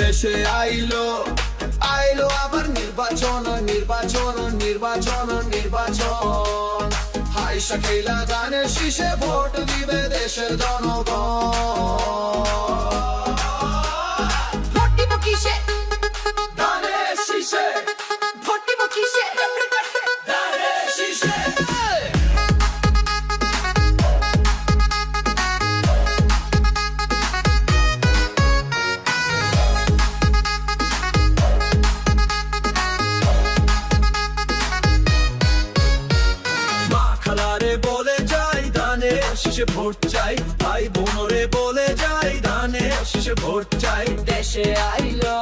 দেশে আইলো আইলো আবার নির্বাচন নির্বাচন নির্বাচন নির্বাচন হাইসা খেলা ধানের শীষে ভোট দিবে দেশের জনগণ। ভোট দিব কিসে? ধানের শীষে, ভোট দিব কিসে? ধানের শীষে। মা খালারে বলে যাই ধানের শীষে ভোট চাই, ভাই বোনরে বলে যাই ধানের শীষে ভোট চাই। দেশে আইলো